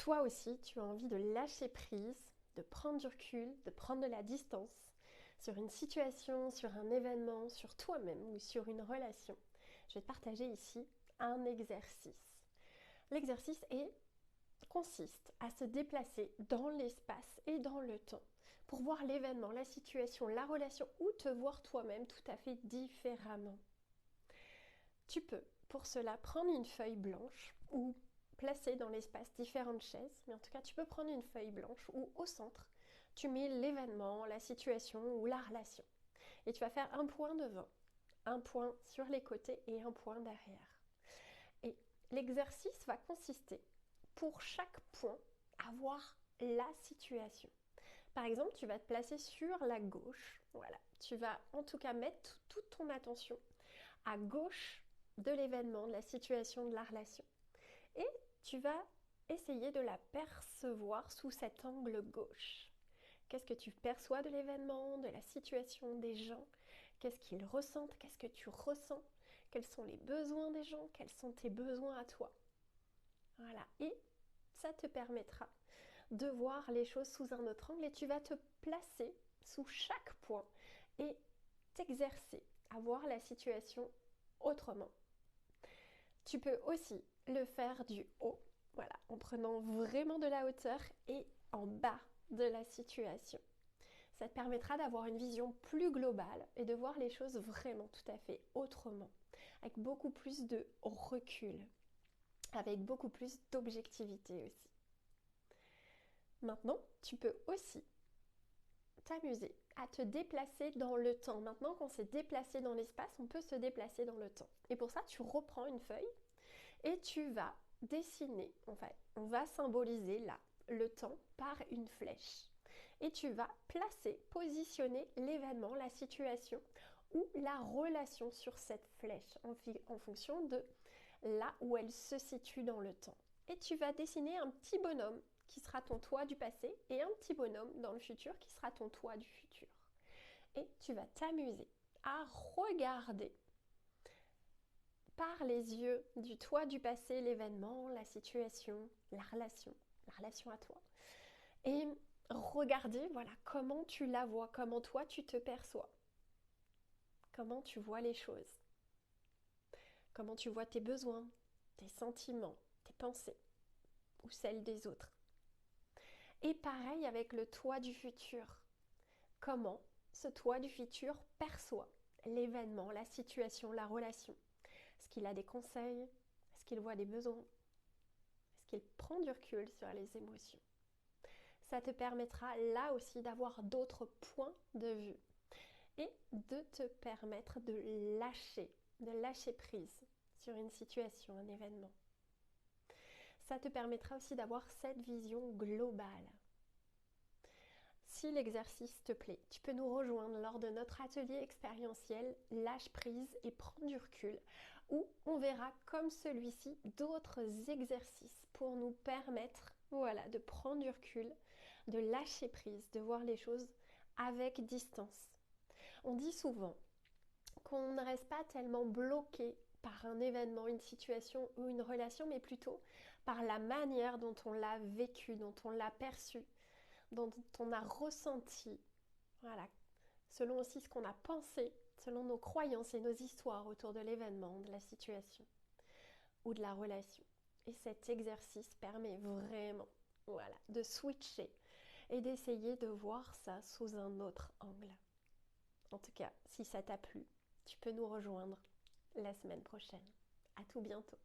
toi aussi, tu as envie de lâcher prise, de prendre du recul, de prendre de la distance sur une situation, sur un événement, sur toi-même ou sur une relation, je vais te partager ici un exercice. L'exercice consiste à se déplacer dans l'espace et dans le temps pour voir l'événement, la situation, la relation ou te voir toi-même tout à fait différemment. Tu peux pour cela prendre une feuille blanche ou placer dans l'espace différentes chaises, mais en tout cas tu peux prendre une feuille blanche où au centre tu mets l'événement, la situation ou la relation. Et tu vas faire un point devant, un point sur les côtés et un point derrière. Et l'exercice va consister pour chaque point à voir la situation. Par exemple, tu vas te placer sur la gauche. Voilà, tu vas en tout cas mettre toute ton attention à gauche de l'événement, de la situation, de la relation. Et tu vas essayer de la percevoir sous cet angle gauche. Qu'est-ce que tu perçois de l'événement, de la situation, des gens? Qu'est-ce qu'ils ressentent? Qu'est-ce que tu ressens? Quels sont les besoins des gens? Quels sont tes besoins à toi? Voilà. Et ça te permettra de voir les choses sous un autre angle et tu vas te placer sous chaque point et t'exercer à voir la situation autrement. Tu peux aussi le faire du haut, voilà, en prenant vraiment de la hauteur et en bas de la situation. Ça te permettra d'avoir une vision plus globale et de voir les choses vraiment tout à fait autrement, avec beaucoup plus de recul, avec beaucoup plus d'objectivité aussi. Maintenant, tu peux aussi t'amuser à te déplacer dans le temps. Maintenant qu'on s'est déplacé dans l'espace, on peut se déplacer dans le temps. Et pour ça, tu reprends une feuille et tu vas dessiner, enfin, on va symboliser là le temps par une flèche. Et tu vas placer, positionner l'événement, la situation ou la relation sur cette flèche en fonction de là où elle se situe dans le temps. Et tu vas dessiner un petit bonhomme qui sera ton toi du passé et un petit bonhomme dans le futur qui sera ton toi du futur. Et tu vas t'amuser à regarder par les yeux du toi du passé l'événement, la situation, la relation à toi. Et regarder, voilà, comment tu la vois, comment toi tu te perçois, comment tu vois les choses, comment tu vois tes besoins, tes sentiments, tes pensées ou celles des autres. Et pareil avec le toi du futur. Comment ce toi du futur perçoit l'événement, la situation, la relation. Est-ce qu'il a des conseils? Est-ce qu'il voit des besoins? Est-ce qu'il prend du recul sur les émotions? Ça te permettra là aussi d'avoir d'autres points de vue et de te permettre de lâcher prise sur une situation, un événement. Ça te permettra aussi d'avoir cette vision globale. Si l'exercice te plaît, tu peux nous rejoindre lors de notre atelier expérientiel Lâche prise et prends du recul, où on verra comme celui-ci d'autres exercices pour nous permettre, voilà, de prendre du recul, de lâcher prise, de voir les choses avec distance. On dit souvent qu'on ne reste pas tellement bloqué par un événement, une situation ou une relation, mais plutôt par la manière dont on l'a vécu, dont on l'a perçu, dont on a ressenti, voilà, selon aussi ce qu'on a pensé, selon nos croyances et nos histoires autour de l'événement, de la situation ou de la relation. Et cet exercice permet vraiment, voilà, de switcher et d'essayer de voir ça sous un autre angle. En tout cas, si ça t'a plu, tu peux nous rejoindre la semaine prochaine. À tout bientôt.